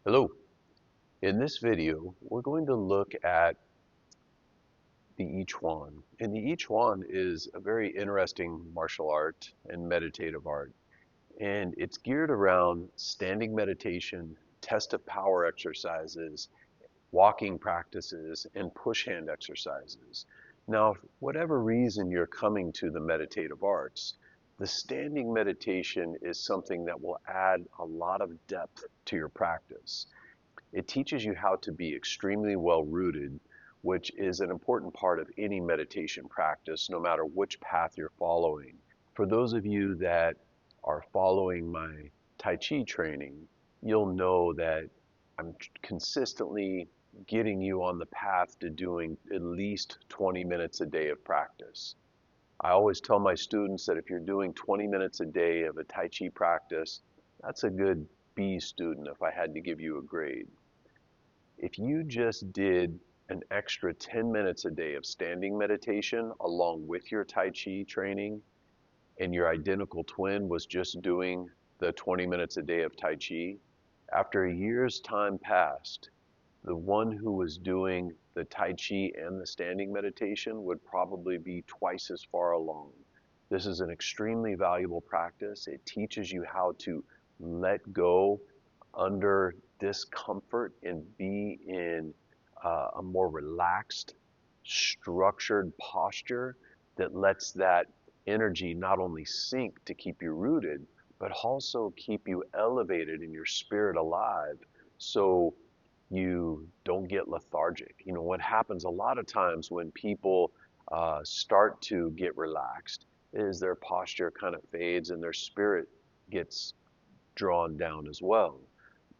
Hello. In this video, we're going to look at the Yichuan. And the Yichuan is a very interesting martial art and meditative art. And it's geared around standing meditation, test of power exercises, walking practices, and push hand exercises. Now, for whatever reason you're coming to the meditative arts, the standing meditation is something that will add a lot of depth to your practice. It teaches you how to be extremely well rooted, which is an important part of any meditation practice, no matter which path you're following. For those of you that are following my Tai Chi training, you'll know that I'm consistently getting you on the path to doing at least 20 minutes a day of practice. I always tell my students that if you're doing 20 minutes a day of a Tai Chi practice, that's a good B student if I had to give you a grade. If you just did an extra 10 minutes a day of standing meditation along with your Tai Chi training, and your identical twin was just doing the 20 minutes a day of Tai Chi, after a year's time passed, the one who was doing the Tai Chi and the standing meditation would probably be twice as far along. This is an extremely valuable practice. It teaches you how to let go under discomfort and be in a more relaxed, structured posture that lets that energy not only sink to keep you rooted, but also keep you elevated and your spirit alive so you don't get lethargic. You know, what happens a lot of times when people start to get relaxed is their posture kind of fades and their spirit gets drawn down as well.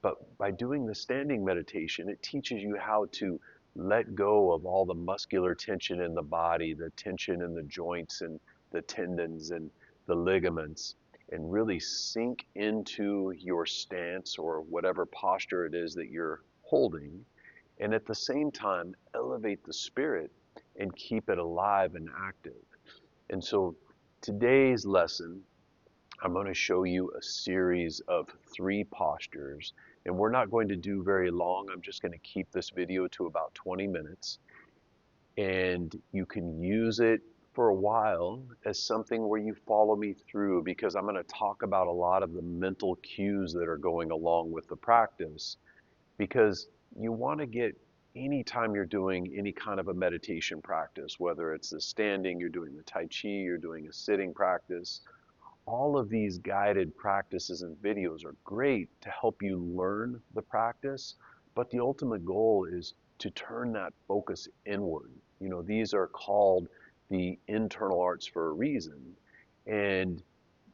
But by doing the standing meditation, it teaches you how to let go of all the muscular tension in the body, the tension in the joints and the tendons and the ligaments, and really sink into your stance or whatever posture it is that you're holding. And at the same time, elevate the spirit and keep it alive and active. And so today's lesson, I'm going to show you a series of 3 postures, and we're not going to do very long. I'm just going to keep this video to about 20 minutes, and you can use it for a while as something where you follow me through, because I'm going to talk about a lot of the mental cues that are going along with the practice, because you want to get anytime you're doing any kind of a meditation practice, whether it's the standing, you're doing the Tai Chi, you're doing a sitting practice, all of these guided practices and videos are great to help you learn the practice, but the ultimate goal is to turn that focus inward. You know, these are called the internal arts for a reason. And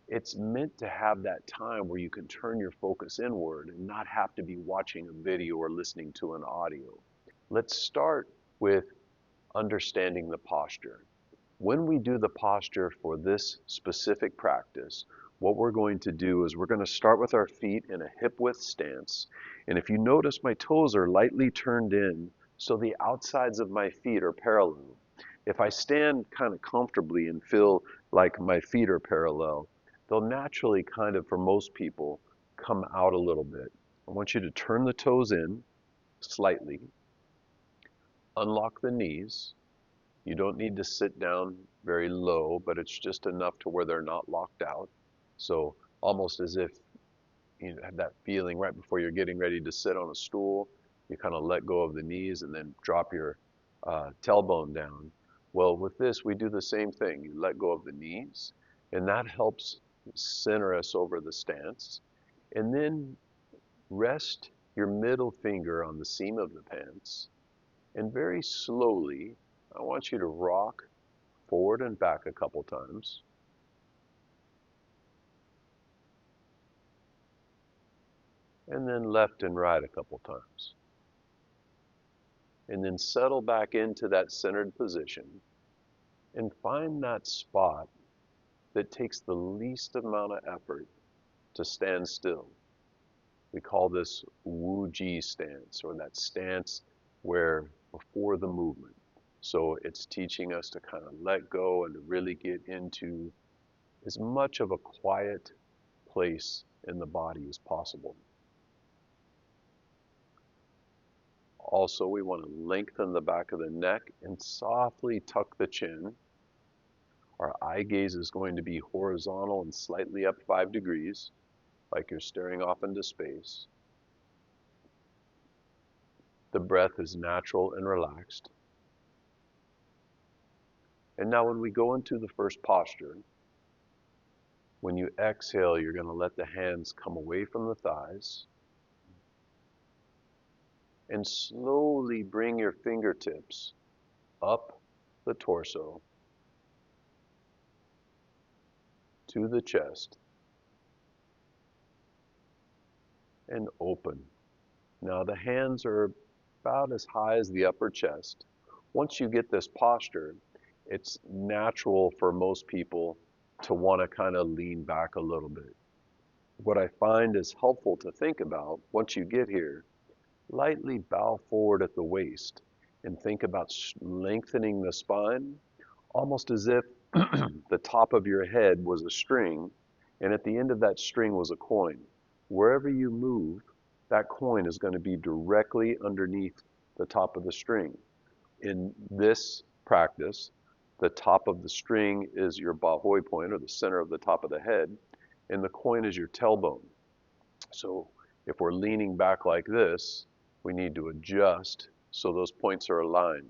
it's meant to have that time where you can turn your focus inward and not have to be watching a video or listening to an audio. Let's start with understanding the posture. When we do the posture for this specific practice, what we're going to do is we're going to start with our feet in a hip width stance. And if you notice, my toes are lightly turned in, so the outsides of my feet are parallel. If I stand kind of comfortably and feel like my feet are parallel, they'll naturally kind of, for most people, come out a little bit. I want you to turn the toes in slightly, unlock the knees. You don't need to sit down very low, but it's just enough to where they're not locked out. So almost as if you have that feeling right before you're getting ready to sit on a stool, you kind of let go of the knees and then drop your tailbone down. Well, with this, we do the same thing. You let go of the knees, and that helps center us over the stance. And then rest your middle finger on the seam of the pants, and very slowly, I want you to rock forward and back a couple times. And then left and right a couple times. And then settle back into that centered position and find that spot that takes the least amount of effort to stand still. We call this Wu Ji stance, or that stance where before the movement. So it's teaching us to kind of let go and to really get into as much of a quiet place in the body as possible. Also, we want to lengthen the back of the neck and softly tuck the chin. Our eye gaze is going to be horizontal and slightly up 5 degrees, like you're staring off into space. The breath is natural and relaxed. And now when we go into the first posture, when you exhale, you're going to let the hands come away from the thighs and slowly bring your fingertips up the torso to the chest and open. Now the hands are about as high as the upper chest. Once you get this posture, it's natural for most people to want to kind of lean back a little bit. What I find is helpful to think about once you get here, lightly bow forward at the waist and think about lengthening the spine, almost as if the top of your head was a string, and at the end of that string was a coin. Wherever you move, that coin is going to be directly underneath the top of the string. In this practice, the top of the string is your bahoi point, or the center of the top of the head, and the coin is your tailbone. So if we're leaning back like this, we need to adjust so those points are aligned.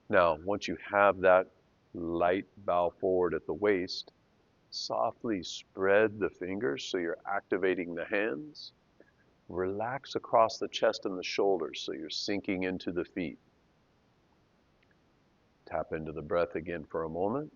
Now, once you have that light bow forward at the waist, softly spread the fingers so you're activating the hands. Relax across the chest and the shoulders so you're sinking into the feet. Tap into the breath again for a moment.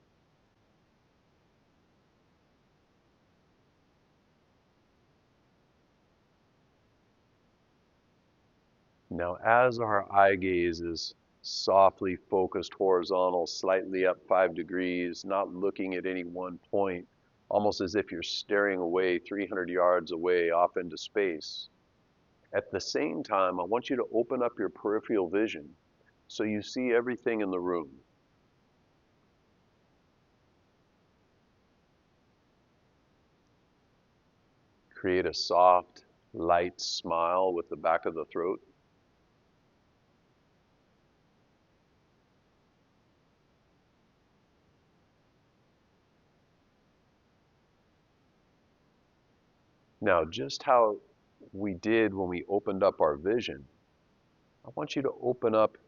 Now, as our eye gaze is softly focused horizontal, slightly up 5 degrees, not looking at any one point, almost as if you're staring away 300 yards away off into space. At the same time, I want you to open up your peripheral vision so you see everything in the room. Create a soft, light smile with the back of the throat. Now, just how we did when we opened up our vision, I want you to open up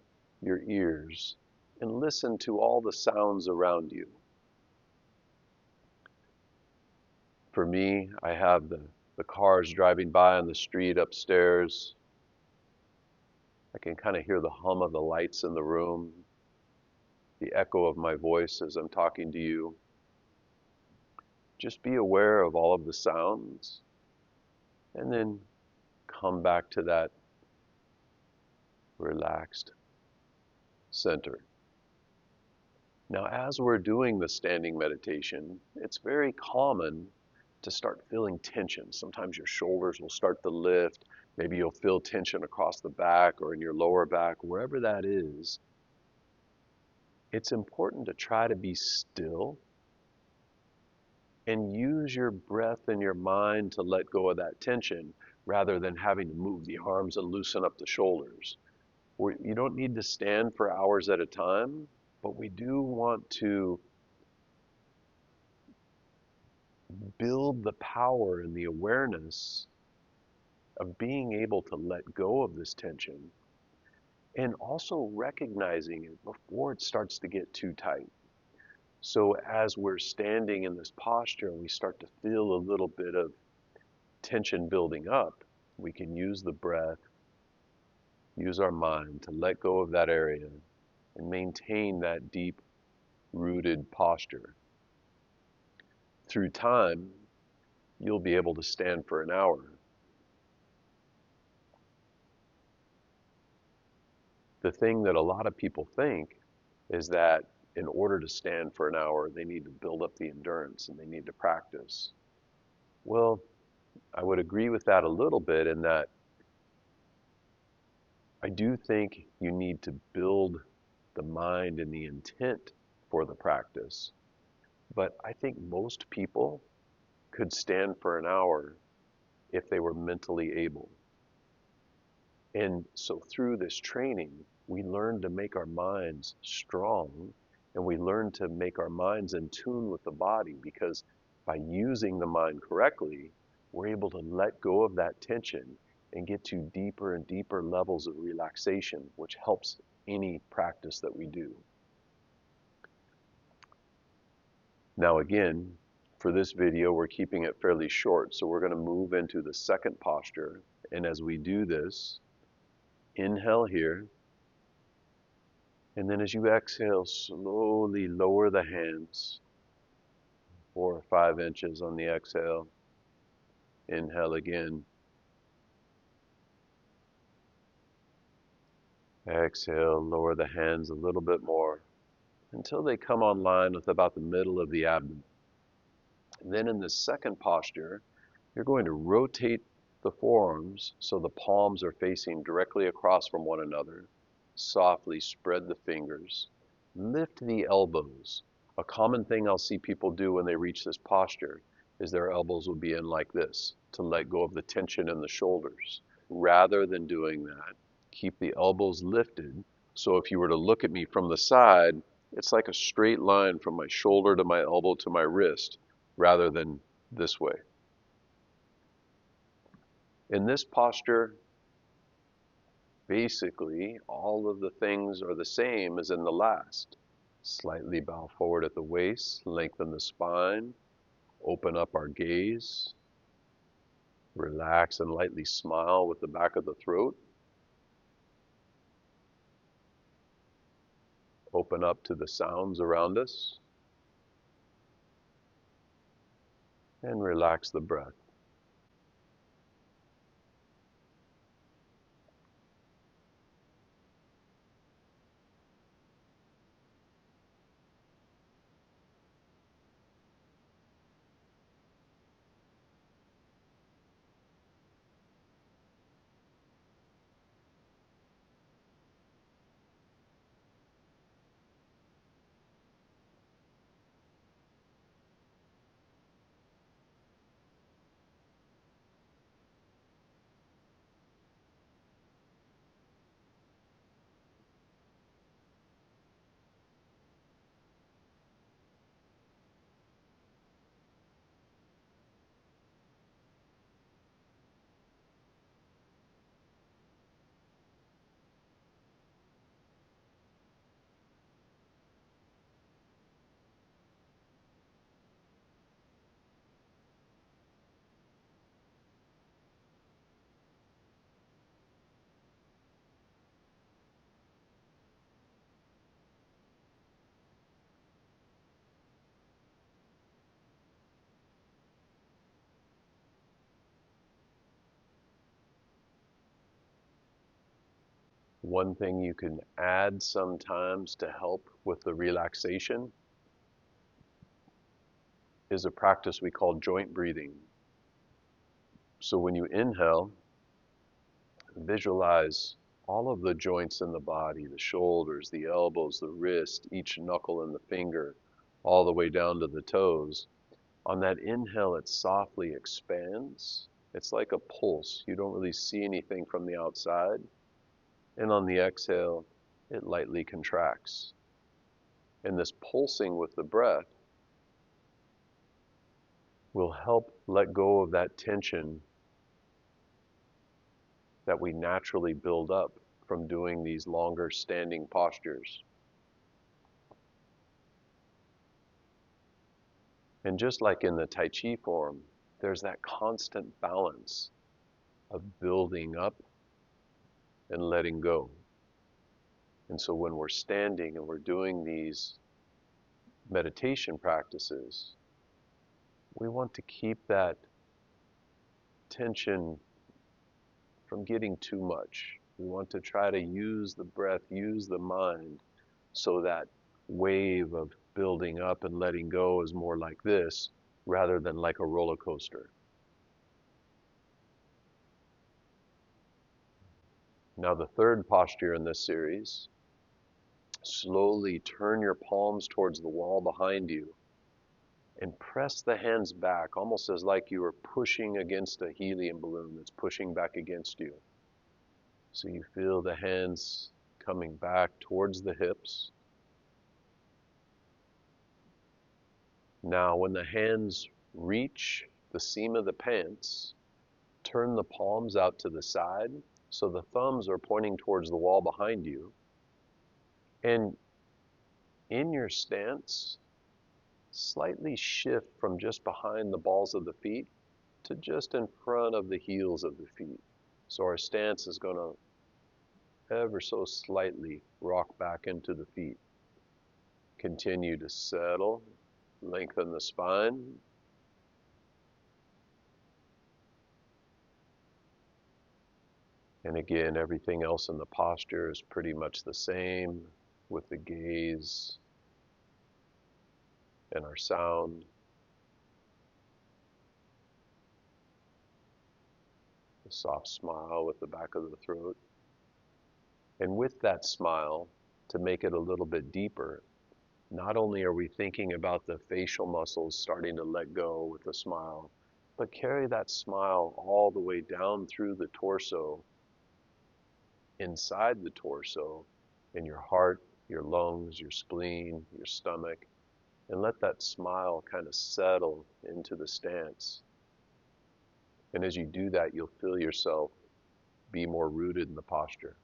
your ears and listen to all the sounds around you. For me, I have the cars driving by on the street upstairs. I can kind of hear the hum of the lights in the room, the echo of my voice as I'm talking to you. Just be aware of all of the sounds and then come back to that relaxed center. Now, as we're doing the standing meditation, it's very common to start feeling tension. Sometimes your shoulders will start to lift. Maybe you'll feel tension across the back or in your lower back, wherever that is. It's important to try to be still and use your breath and your mind to let go of that tension rather than having to move the arms and loosen up the shoulders. You don't need to stand for hours at a time, but we do want to build the power and the awareness of being able to let go of this tension and also recognizing it before it starts to get too tight. So as we're standing in this posture and we start to feel a little bit of tension building up, we can use the breath, use our mind to let go of that area and maintain that deep rooted posture. Through time, you'll be able to stand for an hour. The thing that a lot of people think is that in order to stand for an hour, they need to build up the endurance and they need to practice. Well, I would agree with that a little bit in that I do think you need to build the mind and the intent for the practice. But I think most people could stand for an hour if they were mentally able. And so through this training, we learn to make our minds strong, and we learn to make our minds in tune with the body, because by using the mind correctly, we're able to let go of that tension and get to deeper and deeper levels of relaxation, which helps any practice that we do. Now again, for this video, we're keeping it fairly short, so we're going to move into the second posture. And as we do this, inhale here, and then as you exhale, slowly lower the hands, 4 or 5 inches on the exhale. Inhale again. Exhale, lower the hands a little bit more until they come online with about the middle of the abdomen. And then in the second posture, you're going to rotate the forearms so the palms are facing directly across from one another. Softly spread the fingers. Lift the elbows. A common thing I'll see people do when they reach this posture is their elbows will be in like this to let go of the tension in the shoulders. Rather than doing that, keep the elbows lifted. So if you were to look at me from the side, it's like a straight line from my shoulder to my elbow to my wrist, rather than this way. In this posture, basically, all of the things are the same as in the last. Slightly bow forward at the waist, lengthen the spine, open up our gaze, relax and lightly smile with the back of the throat. Open up to the sounds around us, and relax the breath. One thing you can add sometimes to help with the relaxation is a practice we call joint breathing. So when you inhale, visualize all of the joints in the body, the shoulders, the elbows, the wrist, each knuckle and the finger, all the way down to the toes. On that inhale, it softly expands. It's like a pulse. You don't really see anything from the outside. And on the exhale, it lightly contracts. And this pulsing with the breath will help let go of that tension that we naturally build up from doing these longer standing postures. And just like in the Tai Chi form, there's that constant balance of building up and letting go. And so when we're standing and we're doing these meditation practices, we want to keep that tension from getting too much. We want to try to use the breath, use the mind, so that wave of building up and letting go is more like this rather than like a roller coaster. Now the third posture in this series, slowly turn your palms towards the wall behind you and press the hands back, almost as like you were pushing against a helium balloon that's pushing back against you. So you feel the hands coming back towards the hips. Now, when the hands reach the seam of the pants, turn the palms out to the side so the thumbs are pointing towards the wall behind you. And in your stance, slightly shift from just behind the balls of the feet to just in front of the heels of the feet. So our stance is going to ever so slightly rock back into the feet. Continue to settle, lengthen the spine. And again, everything else in the posture is pretty much the same, with the gaze and our sound. A soft smile with the back of the throat. And with that smile, to make it a little bit deeper, not only are we thinking about the facial muscles starting to let go with the smile, but carry that smile all the way down through the torso, inside the torso, in your heart, your lungs, your spleen, your stomach, and let that smile kind of settle into the stance. And as you do that, you'll feel yourself be more rooted in the posture.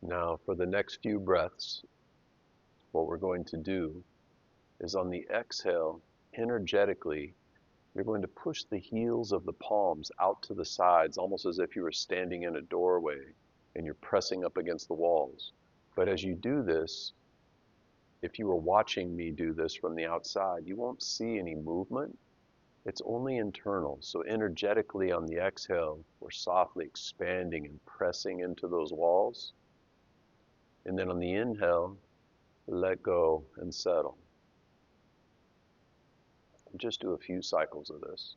Now, for the next few breaths, what we're going to do is on the exhale, energetically, you're going to push the heels of the palms out to the sides, almost as if you were standing in a doorway and you're pressing up against the walls. But as you do this, if you were watching me do this from the outside, you won't see any movement. It's only internal. So energetically on the exhale, we're softly expanding and pressing into those walls. And then on the inhale, let go and settle. Just do a few cycles of this.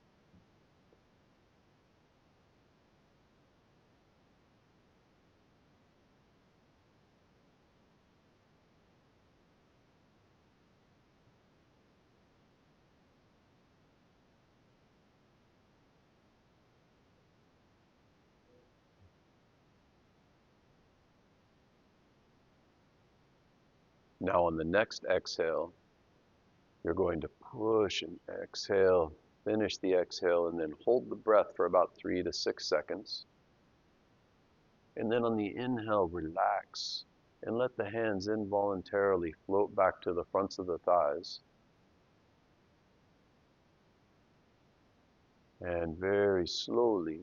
Now on the next exhale, you're going to push and exhale, finish the exhale, and then hold the breath for about 3 to 6 seconds. And then on the inhale, relax and let the hands involuntarily float back to the fronts of the thighs. And very slowly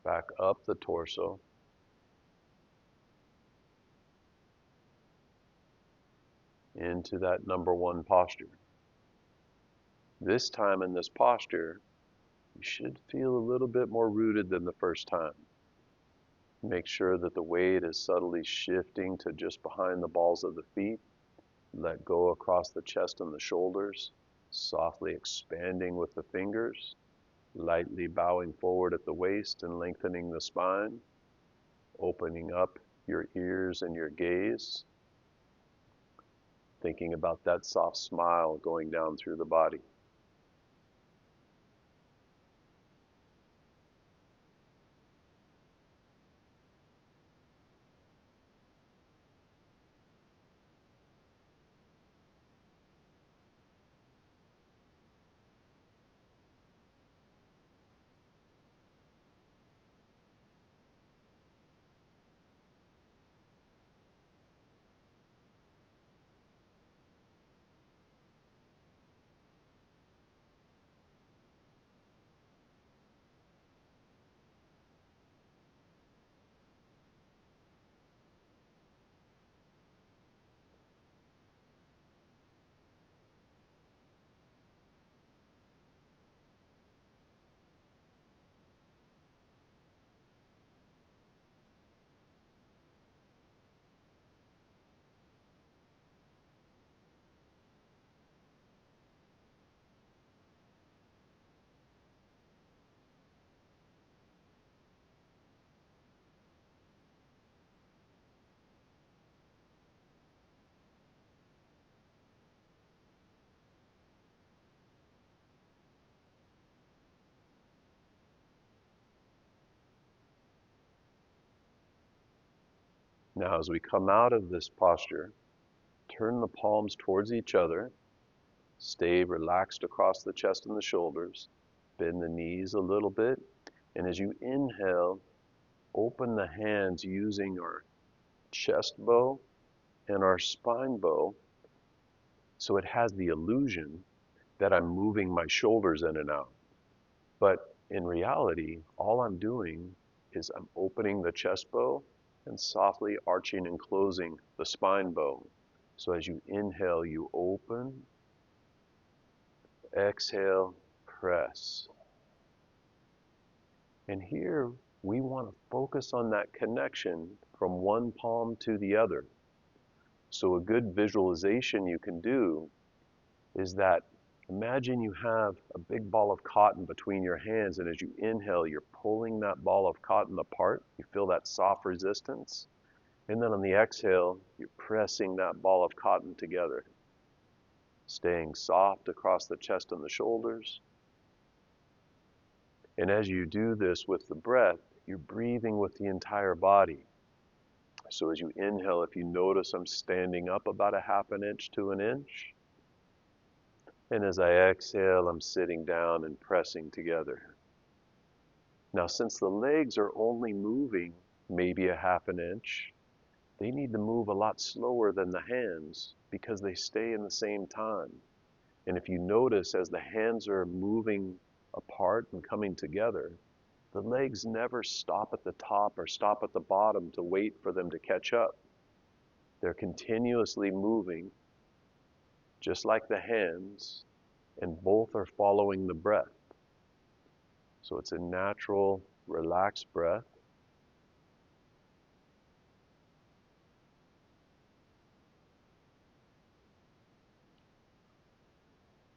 back up the torso. Into that number one posture. This time in this posture, you should feel a little bit more rooted than the first time. Make sure that the weight is subtly shifting to just behind the balls of the feet. Let go across the chest and the shoulders. softly expanding with the fingers, lightly bowing forward at the waist and lengthening the spine, opening up your ears and your gaze, thinking about that soft smile going down through the body. Now, as we come out of this posture, turn the palms towards each other. Stay relaxed across the chest and the shoulders. Bend the knees a little bit. And as you inhale, open the hands using our chest bow and our spine bow, so it has the illusion that I'm moving my shoulders in and out. But in reality, all I'm doing is I'm opening the chest bow and softly arching and closing the spine bow. So as you inhale, you open. Exhale, press. And here we want to focus on that connection from one palm to the other. So a good visualization you can do is that imagine you have a big ball of cotton between your hands, and as you inhale, you're pulling that ball of cotton apart. You feel that soft resistance. And then on the exhale, you're pressing that ball of cotton together, staying soft across the chest and the shoulders. And as you do this with the breath, you're breathing with the entire body. So as you inhale, if you notice, I'm standing up about a half an inch to an inch. And as I exhale, I'm sitting down and pressing together. Now, since the legs are only moving maybe a half an inch, they need to move a lot slower than the hands because they stay in the same time. And if you notice, as the hands are moving apart and coming together, the legs never stop at the top or stop at the bottom to wait for them to catch up. They're continuously moving, just like the hands, and both are following the breath. So it's a natural, relaxed breath.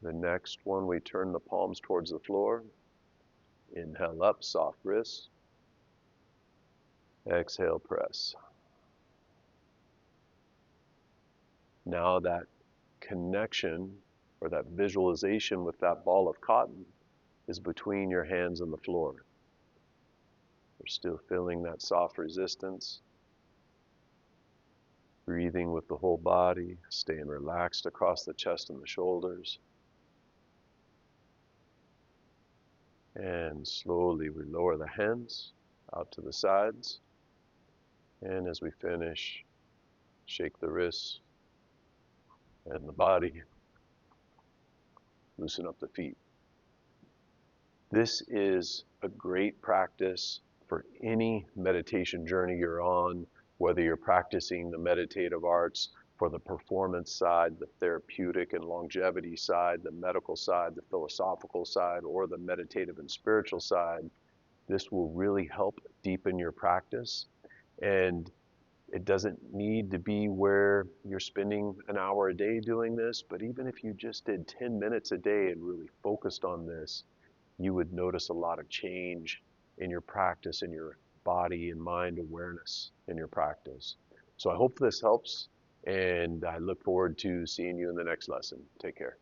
The next one, we turn the palms towards the floor. Inhale up, soft wrists. Exhale, press. Now that connection or that visualization with that ball of cotton is between your hands and the floor. You're still feeling that soft resistance. Breathing with the whole body, staying relaxed across the chest and the shoulders. And slowly we lower the hands out to the sides. And as we finish, shake the wrists and the body. Loosen up the feet. This is a great practice for any meditation journey you're on, whether you're practicing the meditative arts for the performance side, the therapeutic and longevity side, the medical side, the philosophical side, or the meditative and spiritual side. This will really help deepen your practice. And It doesn't need to be where you're spending an hour a day doing this, but even if you just did 10 minutes a day and really focused on this, you would notice a lot of change in your practice, in your body and mind awareness in your practice. So I hope this helps, and I look forward to seeing you in the next lesson. Take care.